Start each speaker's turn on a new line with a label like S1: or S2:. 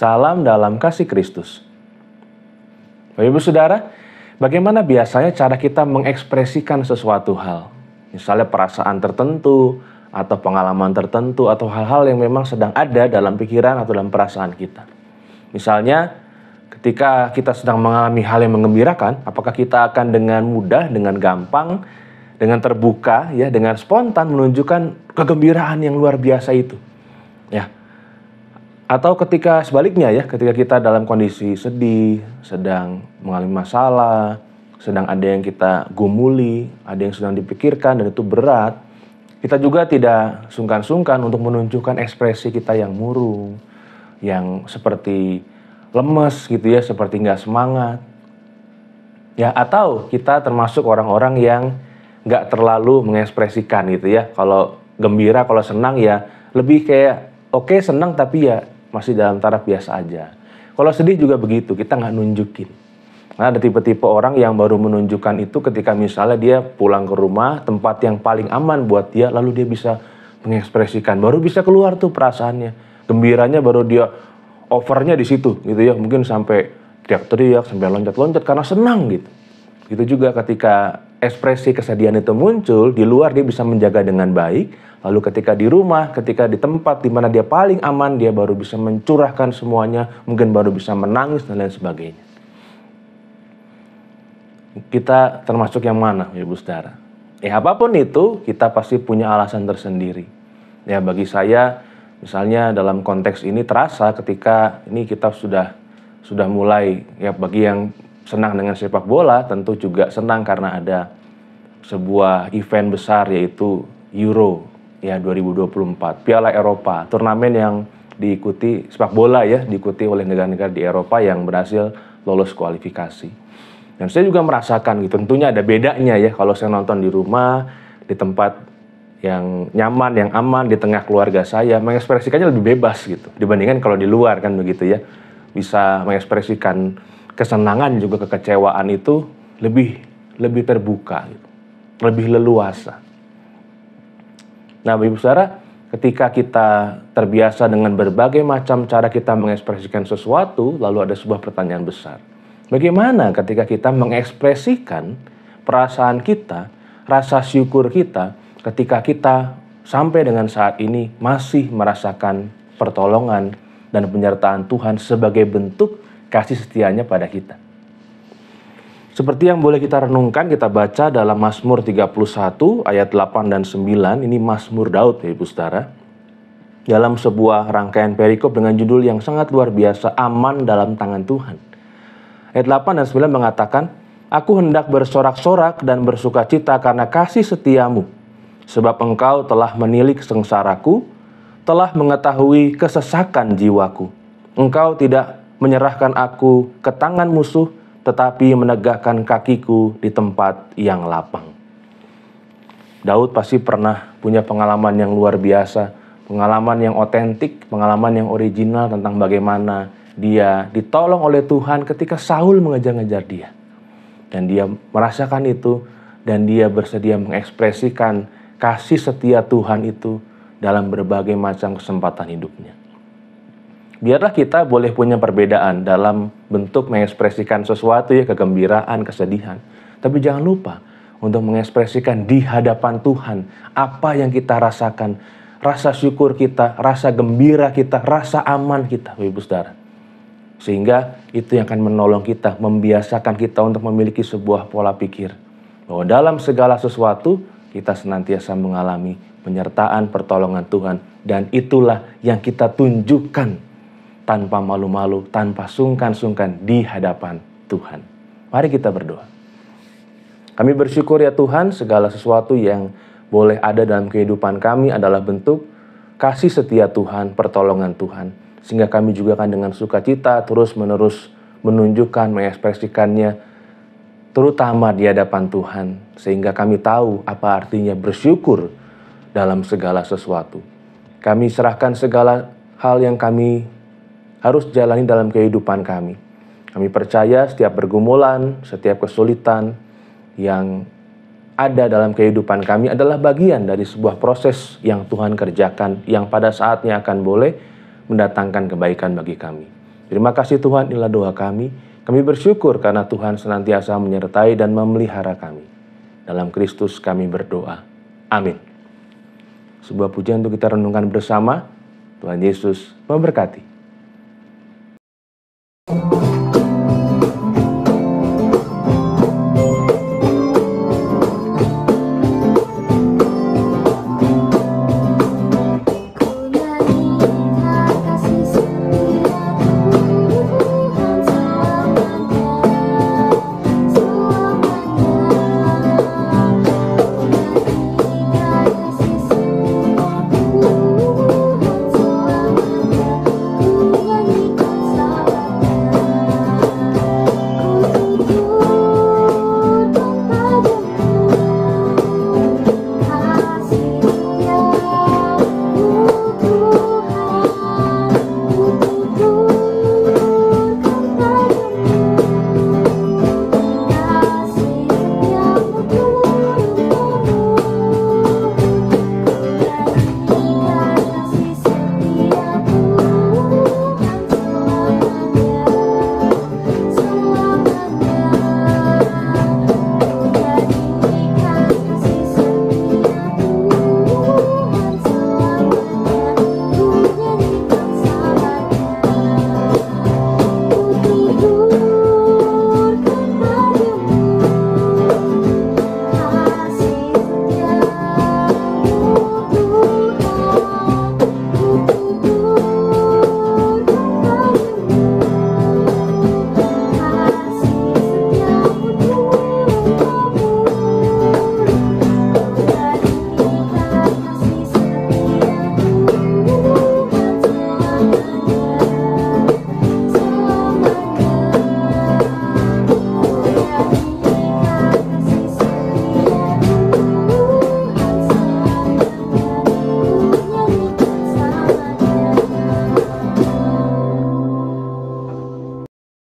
S1: Salam dalam kasih Kristus. Bapak Ibu Saudara, bagaimana biasanya cara kita mengekspresikan sesuatu hal? Misalnya perasaan tertentu, atau pengalaman tertentu, atau hal-hal yang memang sedang ada dalam pikiran atau dalam perasaan kita. Misalnya, ketika kita sedang mengalami hal yang menggembirakan, apakah kita akan dengan mudah, dengan gampang, dengan terbuka, ya, dengan spontan menunjukkan kegembiraan yang luar biasa itu, ya? Atau ketika sebaliknya, ya, ketika kita dalam kondisi sedih, sedang mengalami masalah, sedang ada yang kita gumuli, ada yang sedang dipikirkan dan itu berat, kita juga tidak sungkan-sungkan untuk menunjukkan ekspresi kita yang murung, yang seperti lemes gitu ya, seperti nggak semangat. Ya, atau kita termasuk orang-orang yang nggak terlalu mengekspresikan gitu ya. Kalau gembira, kalau senang ya lebih kayak oke, senang tapi ya masih dalam taraf biasa aja. Kalau sedih juga begitu, kita nggak nunjukin. Nah, ada tipe-tipe orang yang baru menunjukkan itu ketika misalnya dia pulang ke rumah, tempat yang paling aman buat dia, lalu dia bisa mengekspresikan, baru bisa keluar tuh perasaannya. Gembiranya baru dia overnya di situ gitu ya, mungkin sampai teriak-teriak, sampai loncat-loncat karena senang gitu. Gitu juga ketika ekspresi kesedihan itu muncul, di luar dia bisa menjaga dengan baik, lalu ketika di rumah, ketika di tempat di mana dia paling aman, dia baru bisa mencurahkan semuanya, mungkin baru bisa menangis dan lain sebagainya. Kita termasuk yang mana, Ibu Saudara? Apapun itu, kita pasti punya alasan tersendiri. Ya, bagi saya, misalnya dalam konteks ini terasa ketika ini kita sudah mulai, ya, bagi yang senang dengan sepak bola, tentu juga senang karena ada sebuah event besar yaitu Euro, ya, 2024, Piala Eropa, turnamen yang diikuti sepak bola, ya, diikuti oleh negara-negara di Eropa yang berhasil lolos kualifikasi. Dan saya juga merasakan gitu, tentunya ada bedanya ya kalau saya nonton di rumah, di tempat yang nyaman, yang aman, di tengah keluarga saya, mengekspresikannya lebih bebas gitu, dibandingkan kalau di luar kan begitu ya. Bisa mengekspresikan kesenangan juga kekecewaan itu lebih terbuka gitu, lebih leluasa. Nah, Ibu Saudara, ketika kita terbiasa dengan berbagai macam cara kita mengekspresikan sesuatu, lalu ada sebuah pertanyaan besar. Bagaimana ketika kita mengekspresikan perasaan kita, rasa syukur kita, ketika kita sampai dengan saat ini masih merasakan pertolongan dan penyertaan Tuhan sebagai bentuk kasih setianya pada kita. Seperti yang boleh kita renungkan, kita baca dalam Mazmur 31 ayat 8 dan 9, ini Mazmur Daud ya Ibu Saudara. Dalam sebuah rangkaian perikop dengan judul yang sangat luar biasa, Aman dalam Tangan Tuhan. Ayat 8 dan 9 mengatakan, Aku hendak bersorak-sorak dan bersukacita karena kasih setiamu, sebab engkau telah menilik sengsaraku, telah mengetahui kesesakan jiwaku. Engkau tidak menyerahkan aku ke tangan musuh, tetapi menegakkan kakiku di tempat yang lapang. Daud pasti pernah punya pengalaman yang luar biasa, pengalaman yang otentik, pengalaman yang original tentang bagaimana dia ditolong oleh Tuhan ketika Saul mengejar-ngejar dia. Dan dia merasakan itu, dan dia bersedia mengekspresikan kasih setia Tuhan itu dalam berbagai macam kesempatan hidupnya. Biarlah kita boleh punya perbedaan dalam bentuk mengekspresikan sesuatu, ya, kegembiraan, kesedihan. Tapi jangan lupa untuk mengekspresikan di hadapan Tuhan apa yang kita rasakan, rasa syukur kita, rasa gembira kita, rasa aman kita, Ibu Saudara. Sehingga itu yang akan menolong kita, membiasakan kita untuk memiliki sebuah pola pikir bahwa dalam segala sesuatu kita senantiasa mengalami penyertaan, pertolongan Tuhan. Dan itulah yang kita tunjukkan tanpa malu-malu, tanpa sungkan-sungkan di hadapan Tuhan. Mari kita berdoa. Kami bersyukur ya Tuhan, segala sesuatu yang boleh ada dalam kehidupan kami adalah bentuk kasih setia Tuhan, pertolongan Tuhan. Sehingga kami juga akan dengan sukacita terus-menerus menunjukkan, mengekspresikannya, terutama di hadapan Tuhan. Sehingga kami tahu apa artinya bersyukur dalam segala sesuatu. Kami serahkan segala hal yang kami harus jalani dalam kehidupan kami. Kami percaya setiap pergumulan, setiap kesulitan yang ada dalam kehidupan kami adalah bagian dari sebuah proses yang Tuhan kerjakan, yang pada saatnya akan boleh mendatangkan kebaikan bagi kami. Terima kasih Tuhan, inilah doa kami. Kami bersyukur karena Tuhan senantiasa menyertai dan memelihara kami. Dalam Kristus kami berdoa. Amin. Sebuah pujian untuk kita renungkan bersama. Tuhan Yesus memberkati.